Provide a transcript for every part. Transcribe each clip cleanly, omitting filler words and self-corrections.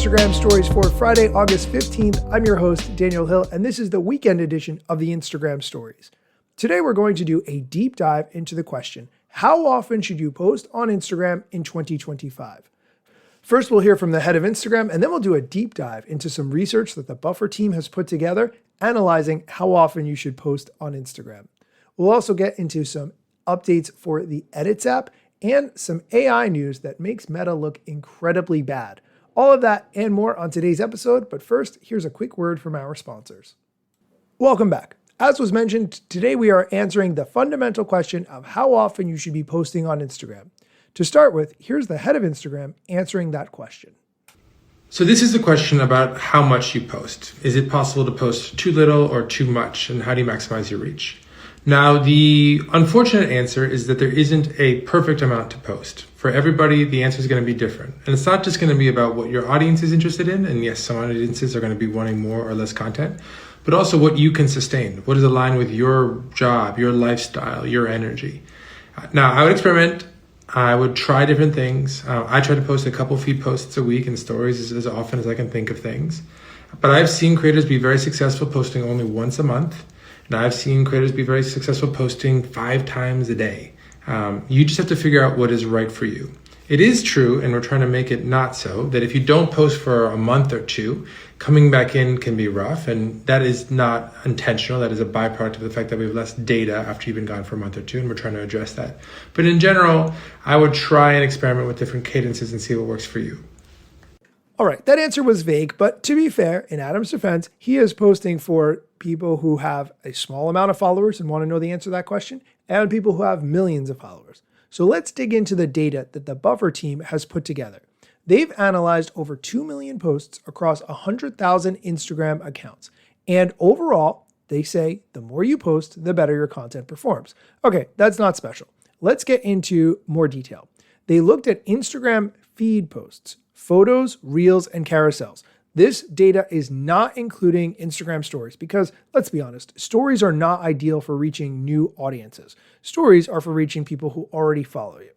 Instagram Stories for Friday, August 15th. I'm your host, Daniel Hill, and this is the weekend edition of the Instagram Stories. Today, we're going to do a deep dive into the question, how often should you post on Instagram in 2025? First, we'll hear from the head of Instagram, and then we'll do a deep dive into some research that the Buffer team has put together, analyzing how often you should post on Instagram. We'll also get into some updates for the Edits app and some AI news that makes Meta look incredibly bad. All of that and more on today's episode, but first, here's a quick word from our sponsors. Welcome back. As was mentioned, today we are answering the fundamental question of how often you should be posting on Instagram. To start with, here's the head of Instagram answering that question. So this is the question about how much you post. Is it possible to post too little or too much, and how do you maximize your reach? Now, the unfortunate answer is that there isn't a perfect amount to post. For everybody, the answer is going to be different. And it's not just going to be about what your audience is interested in. And yes, some audiences are going to be wanting more or less content, but also what you can sustain. What is aligned with your job, your lifestyle, your energy. Now, I would experiment. I would try different things. I try to post a couple feed posts a week and stories as often as I can think of things. But I've seen creators be very successful posting only once a month. And I've seen creators be very successful posting 5 times a day. You just have to figure out what is right for you. It is true, and we're trying to make it not so, that if you don't post for a month or two, coming back in can be rough. And that is not intentional. That is a byproduct of the fact that we have less data after you've been gone for a month or two, and we're trying to address that. But in general, I would try and experiment with different cadences and see what works for you. All right, that answer was vague, but to be fair, in Adam's defense, he is posting for people who have a small amount of followers and want to know the answer to that question, and people who have millions of followers. So let's dig into the data that the Buffer team has put together. They've analyzed over 2 million posts across 100,000 Instagram accounts. And overall, they say the more you post, the better your content performs. Okay, that's not special. Let's get into more detail. They looked at Instagram feed posts, photos, reels, and carousels. This data is not including Instagram stories because, let's be honest, stories are not ideal for reaching new audiences. Stories are for reaching people who already follow you.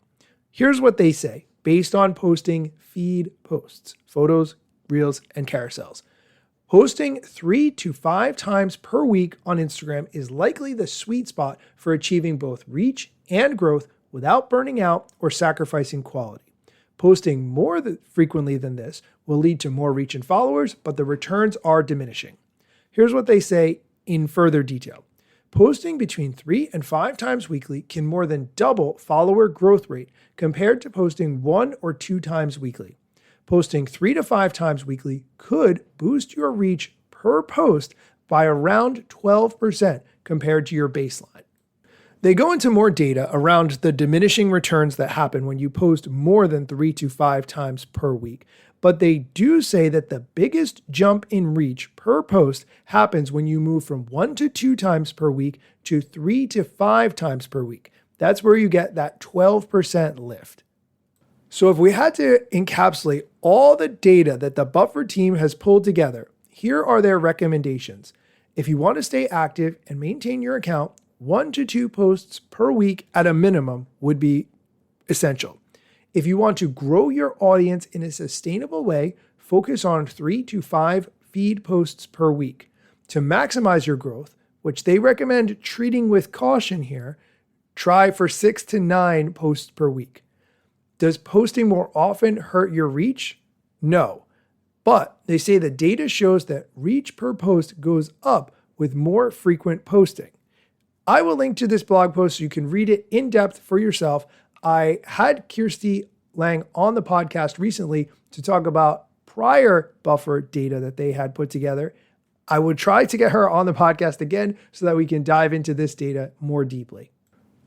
Here's what they say based on posting feed posts, photos, reels, and carousels. Posting 3 to 5 times per week on Instagram is likely the sweet spot for achieving both reach and growth without burning out or sacrificing quality. Posting more frequently than this will lead to more reach and followers, but the returns are diminishing. Here's what they say in further detail. Posting between 3 and 5 times weekly can more than double follower growth rate compared to posting 1 or 2 times weekly. Posting 3 to 5 times weekly could boost your reach per post by around 12% compared to your baseline. They go into more data around the diminishing returns that happen when you post more than 3 to 5 times per week, but they do say that the biggest jump in reach per post happens when you move from 1 to 2 times per week to 3 to 5 times per week. That's where you get that 12% lift. So if we had to encapsulate all the data that the Buffer team has pulled together, here are their recommendations. If you want to stay active and maintain your account, 1 to 2 posts per week at a minimum would be essential. If you want to grow your audience in a sustainable way, focus on 3 to 5 feed posts per week. To maximize your growth, which they recommend treating with caution here, try for 6 to 9 posts per week. Does posting more often hurt your reach? No. But they say the data shows that reach per post goes up with more frequent posting. I will link to this blog post so you can read it in depth for yourself. I had Kirsty Lang on the podcast recently to talk about prior Buffer data that they had put together. I would try to get her on the podcast again so that we can dive into this data more deeply.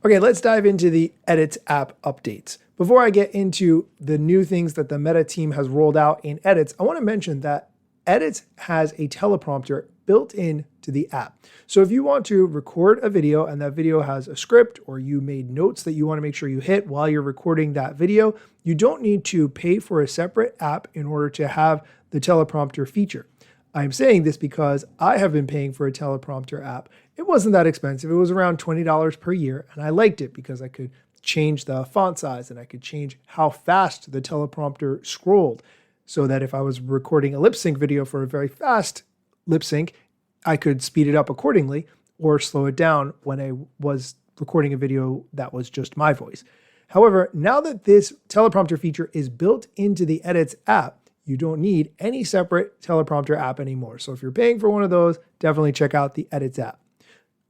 Okay, let's dive into the Edits app updates. Before I get into the new things that the Meta team has rolled out in Edits, I want to mention that Edits has a teleprompter built in to the app. So if you want to record a video and that video has a script or you made notes that you want to make sure you hit while you're recording that video, you don't need to pay for a separate app in order to have the teleprompter feature. I'm saying this because I have been paying for a teleprompter app. It wasn't that expensive. It was around $20 per year, and I liked it because I could change the font size and I could change how fast the teleprompter scrolled. so that if I was recording a lip sync video for a very fast lip sync, I could speed it up accordingly or slow it down when I was recording a video that was just my voice. However, now that this teleprompter feature is built into the Edits app, you don't need any separate teleprompter app anymore. So if you're paying for one of those, definitely check out the Edits app.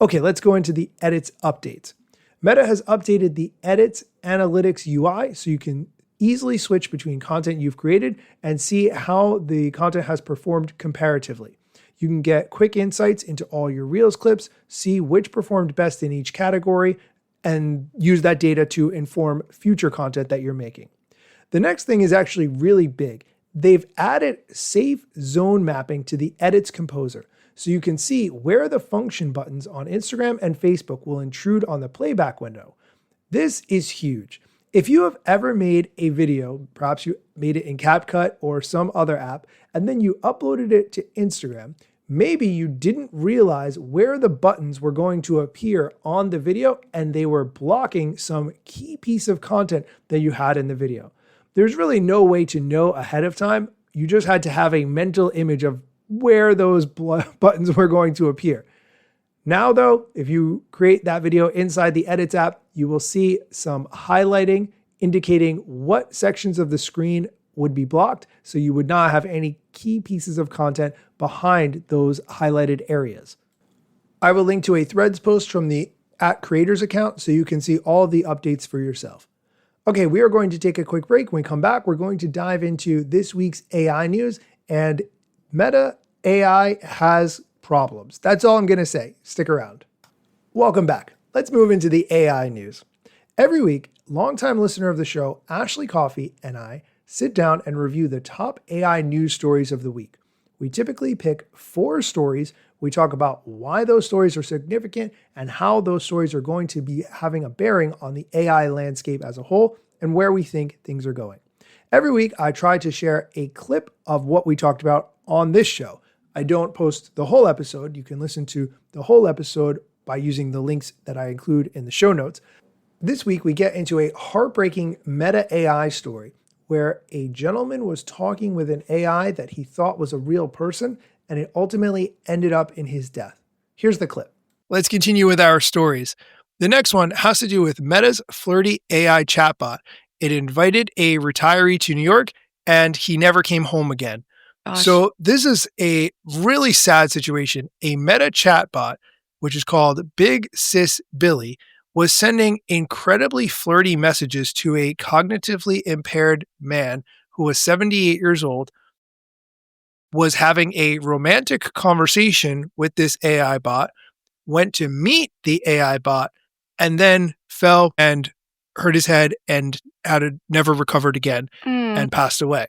Okay, let's go into the Edits updates. Meta has updated the Edits Analytics UI so you can easily switch between content you've created and see how the content has performed comparatively. You can get quick insights into all your Reels clips, see which performed best in each category, and use that data to inform future content that you're making. The next thing is actually really big. They've added safe zone mapping to the Edits Composer, so you can see where the function buttons on Instagram and Facebook will intrude on the playback window. This is huge. If you have ever made a video, perhaps you made it in CapCut or some other app, and then you uploaded it to Instagram, maybe you didn't realize where the buttons were going to appear on the video and they were blocking some key piece of content that you had in the video. There's really no way to know ahead of time. You just had to have a mental image of where those buttons were going to appear. Now though, if you create that video inside the Edits app, you will see some highlighting indicating what sections of the screen would be blocked, so you would not have any key pieces of content behind those highlighted areas. I will link to a Threads post from the @creators account so you can see all of the updates for yourself. Okay, we are going to take a quick break. When we come back, we're going to dive into this week's AI news, and Meta AI has problems. That's all I'm going to say. Stick around. Welcome back. Let's move into the AI news. Every week, longtime listener of the show, Ashley Coffey, and I sit down and review the top AI news stories of the week. We typically pick 4 stories. We talk about why those stories are significant and how those stories are going to be having a bearing on the AI landscape as a whole and where we think things are going. Every week, I try to share a clip of what we talked about on this show. I don't post the whole episode. You can listen to the whole episode by using the links that I include in the show notes. This week, we get into a heartbreaking Meta AI story where a gentleman was talking with an AI that he thought was a real person, and it ultimately ended up in his death. Here's the clip. Let's continue with our stories. The next one has to do with Meta's flirty AI chatbot. It invited a retiree to New York, and he never came home again. Gosh. So this is a really sad situation. A Meta chatbot, which is called Big Sis Billy, was sending incredibly flirty messages to a cognitively impaired man who was 78 years old, was having a romantic conversation with this AI bot, went to meet the AI bot, and then fell and hurt his head and never recovered again and passed away.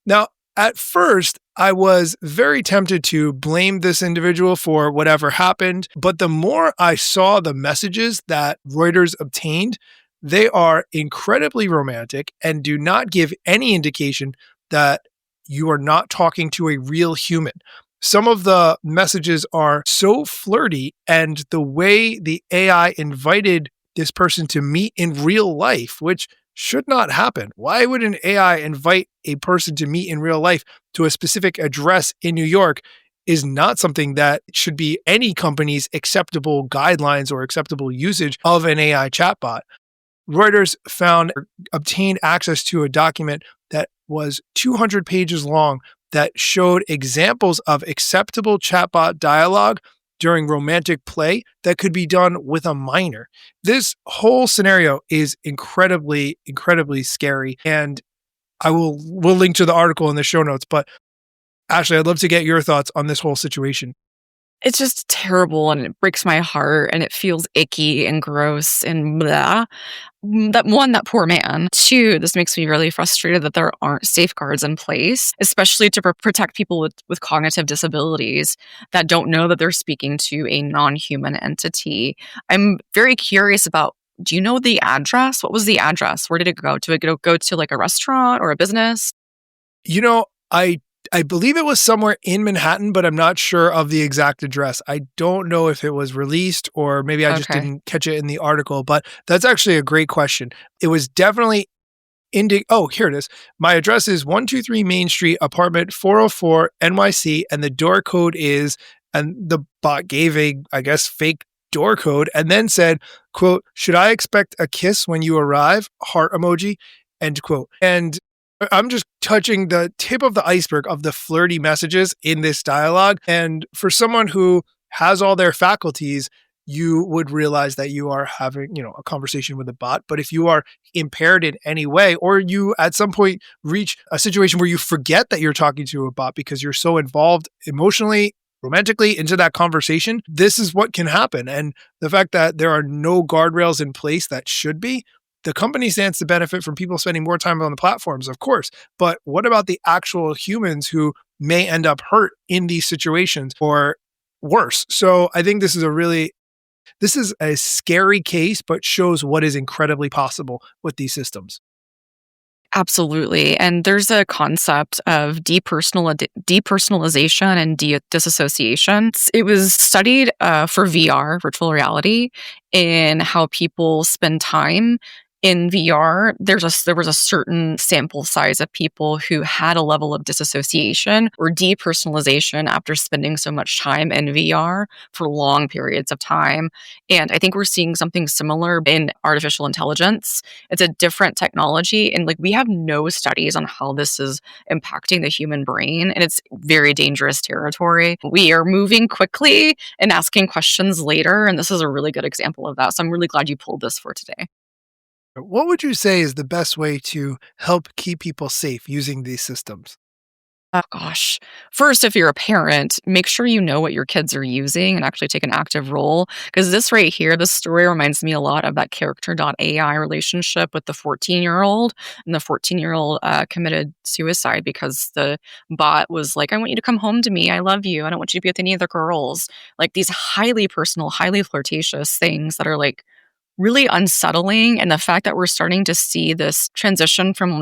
Now, at first, I was very tempted to blame this individual for whatever happened, but the more I saw the messages that Reuters obtained, they are incredibly romantic and do not give any indication that you are not talking to a real human. Some of the messages are so flirty, and the way the AI invited this person to meet in real life, which should not happen. Why would an AI invite a person to meet in real life to a specific address in New York is not something that should be any company's acceptable guidelines or acceptable usage of an AI chatbot. Reuters obtained access to a document that was 200 pages long that showed examples of acceptable chatbot dialogue during romantic play that could be done with a minor. This whole scenario is incredibly, incredibly scary. And we'll link to the article in the show notes. But Ashley, I'd love to get your thoughts on this whole situation. It's just terrible, and it breaks my heart, and it feels icky and gross and blah. That poor man. 2, this makes me really frustrated that there aren't safeguards in place, especially to protect people with cognitive disabilities that don't know that they're speaking to a non-human entity. I'm very curious about, do you know the address? What was the address? Where did it go? Did it go to like a restaurant or a business? You know, I believe it was somewhere in Manhattan, but I'm not sure of the exact address. I don't know if it was released or maybe I just didn't catch it in the article, but that's actually a great question. It was definitely Here it is. My address is 123 Main Street, apartment 404, NYC, and the door code is, and the bot gave I guess, fake door code and then said, quote, should I expect a kiss when you arrive? Heart emoji, end quote. And I'm just touching the tip of the iceberg of the flirty messages in this dialogue. And for someone who has all their faculties, you would realize that you are having, a conversation with a bot. But if you are impaired in any way, or you at some point reach a situation where you forget that you're talking to a bot because you're so involved emotionally, romantically into that conversation, this is what can happen. And the fact that there are no guardrails in place that should be, the company stands to benefit from people spending more time on the platforms, of course. But what about the actual humans who may end up hurt in these situations or worse? So I think this is a scary case, but shows what is incredibly possible with these systems. Absolutely. And there's a concept of depersonalization and disassociation. It was studied for VR, virtual reality, in how people spend time in VR. There was a certain sample size of people who had a level of disassociation or depersonalization after spending so much time in VR for long periods of time. And I think we're seeing something similar in artificial intelligence. It's a different technology, and we have no studies on how this is impacting the human brain, and it's very dangerous territory. We are moving quickly and asking questions later, and this is a really good example of that. So I'm really glad you pulled this for today. What would you say is the best way to help keep people safe using these systems? Oh gosh. First, if you're a parent, make sure you know what your kids are using and actually take an active role. Because this right here, this story reminds me a lot of that character.ai relationship with the 14-year-old. And the 14-year-old committed suicide because the bot was like, I want you to come home to me. I love you. I don't want you to be with any other girls. Like these highly personal, highly flirtatious things that are really unsettling. And the fact that we're starting to see this transition from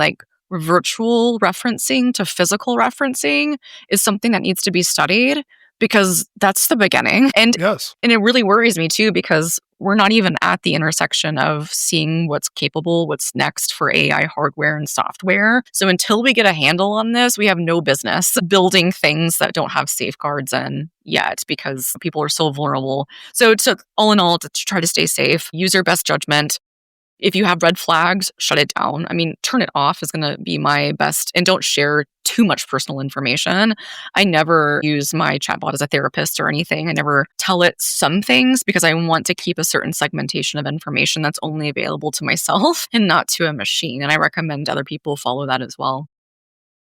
virtual referencing to physical referencing is something that needs to be studied, because that's the beginning. Yes. And it really worries me too, because we're not even at the intersection of seeing what's capable, what's next for AI hardware and software. So until we get a handle on this, we have no business building things that don't have safeguards in yet, because people are so vulnerable. So all in all, to try to stay safe, use your best judgment. If you have red flags, shut it down. I mean, turn it off is going to be my best, and don't share too much personal information. I never use my chatbot as a therapist or anything. I never tell it some things because I want to keep a certain segmentation of information that's only available to myself and not to a machine. And I recommend other people follow that as well.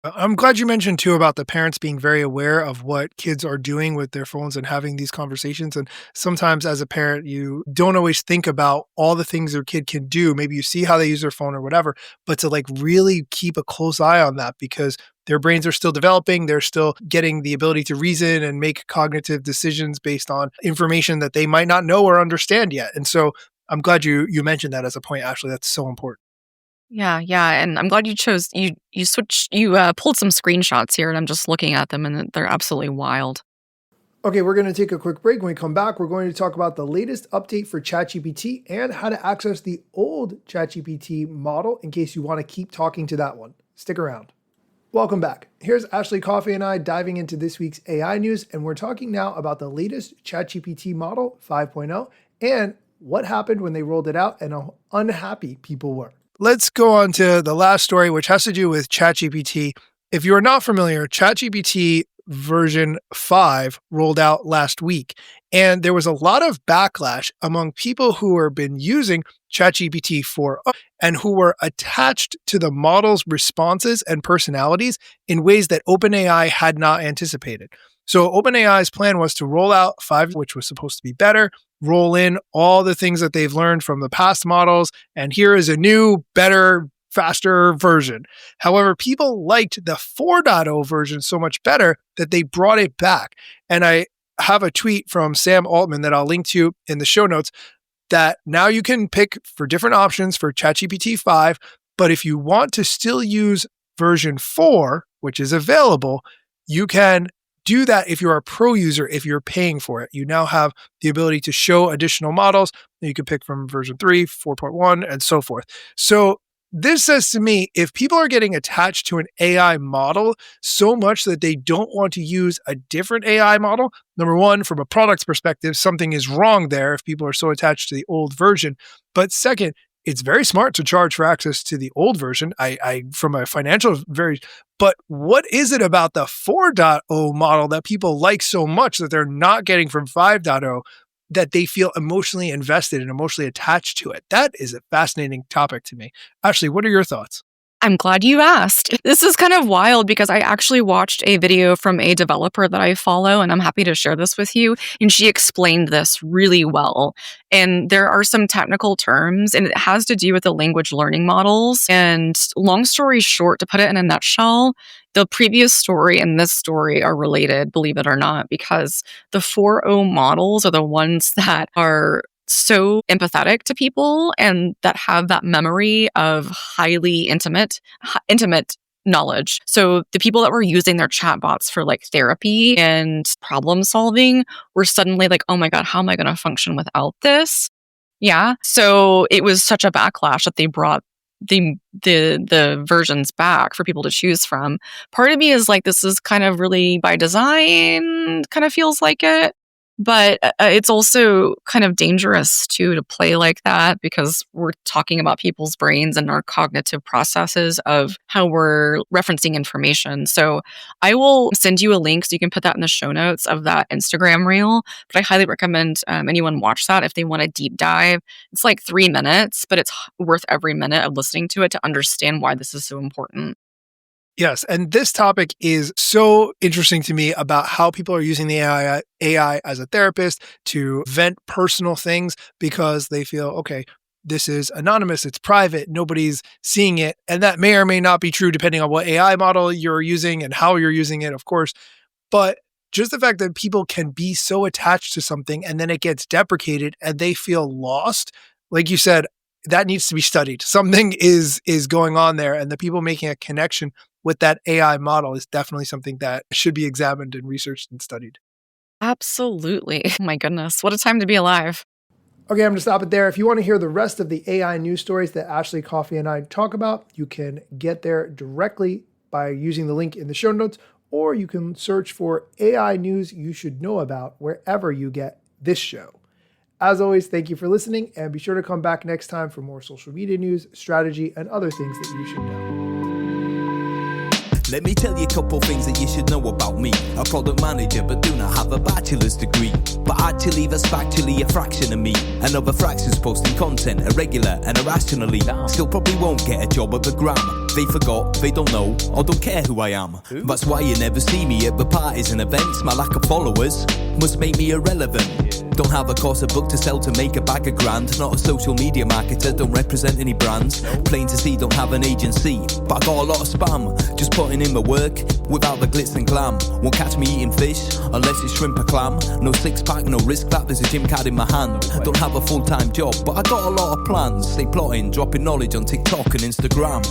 I'm glad you mentioned too about the parents being very aware of what kids are doing with their phones and having these conversations. And sometimes as a parent, you don't always think about all the things their kid can do. Maybe you see how they use their phone or whatever, but to really keep a close eye on that, because their brains are still developing. They're still getting the ability to reason and make cognitive decisions based on information that they might not know or understand yet. And so I'm glad you mentioned that as a point, Ashley. That's so important. Yeah, and I'm glad you chose you pulled some screenshots here, and I'm just looking at them, and they're absolutely wild. Okay, we're going to take a quick break. When we come back, we're going to talk about the latest update for ChatGPT and how to access the old ChatGPT model in case you want to keep talking to that one. Stick around. Welcome back. Here's Ashley Coffey and I diving into this week's AI news, and we're talking now about the latest ChatGPT model 5.0 and what happened when they rolled it out and how unhappy people were. Let's go on to the last story, which has to do with ChatGPT. If you are not familiar, ChatGPT version 5 rolled out last week, and there was a lot of backlash among people who have been using ChatGPT 4 and who were attached to the model's responses and personalities in ways that OpenAI had not anticipated. So OpenAI's plan was to roll out 5, which was supposed to be better, roll in all the things that they've learned from the past models, and here is a new, better, faster version. However, people liked the 4.0 version so much better that they brought it back. And I have a tweet from Sam Altman that I'll link to in the show notes, that now you can pick for different options for ChatGPT 5, but if you want to still use version 4, which is available, you can do that if you're a pro user, if you're paying for it. You now have the ability to show additional models. You can pick from version 3, 4.1, and so forth. So this says to me, if people are getting attached to an AI model so much that they don't want to use a different AI model, number one, from a product perspective, something is wrong there if people are so attached to the old version. But second, it's very smart to charge for access to the old version. I from a financial but what is it about the 4.0 model that people like so much that they're not getting from 5.0 that they feel emotionally invested and emotionally attached to it? That is a fascinating topic to me. Ashley, what are your thoughts? I'm glad you asked. This is kind of wild because I actually watched a video from a developer that I follow, and I'm happy to share this with you. And she explained this really well. And there are some technical terms, and it has to do with the language learning models. And long story short, to put it in a nutshell, the previous story and this story are related, believe it or not, because the 4.0 models are the ones that are so empathetic to people and that have that memory of highly intimate knowledge. So the people that were using their chatbots for like therapy and problem solving were suddenly like, oh my God, how am I going to function without this? Yeah. So it was such a backlash that they brought the versions back for people to choose from. Part of me is like, this is kind of really by design, kind of feels like it. But it's also kind of dangerous too to play like that because we're talking about people's brains and our cognitive processes of how we're referencing information. So I will send you a link so you can put that in the show notes of that Instagram reel. But I highly recommend anyone watch that if they want a deep dive. It's like 3 minutes, but it's worth every minute of listening to it to understand why this is so important. Yes, and this topic is so interesting to me about how people are using the AI as a therapist to vent personal things because they feel, okay, this is anonymous, it's private, nobody's seeing it. And that may or may not be true depending on what AI model you're using and how you're using it, of course. But just the fact that people can be so attached to something and then it gets deprecated and they feel lost, like you said, that needs to be studied. Something is going on there, and the people making a connection with that AI model is definitely something that should be examined and researched and studied. Absolutely. Oh my goodness. What a time to be alive. Okay, I'm going to stop it there. If you want to hear the rest of the AI news stories that Ashley Coffey and I talk about, you can get there directly by using the link in the show notes, or you can search for AI news you should know about wherever you get this show. As always, thank you for listening, and be sure to come back next time for more social media news, strategy, and other things that you should know. Let me tell you a couple things that you should know about me. A product manager but do not have a bachelor's degree. But actually that's factually a fraction of me. Another fraction's posting content irregular and irrationally. Still probably won't get a job at the Gram. They forgot, they don't know, or don't care who I am. That's why you never see me at the parties and events. My lack of followers must make me irrelevant. Don't have a course, a book to sell to make a bag of grand. Not a social media marketer, don't represent any brands. Plain to see, don't have an agency, but I got a lot of spam. Just putting in my work, without the glitz and glam. Won't catch me eating fish, unless it's shrimp or clam. No six pack, no risk that, there's a gym card in my hand. Don't have a full-time job, but I got a lot of plans. Stay plotting, dropping knowledge on TikTok and Instagram.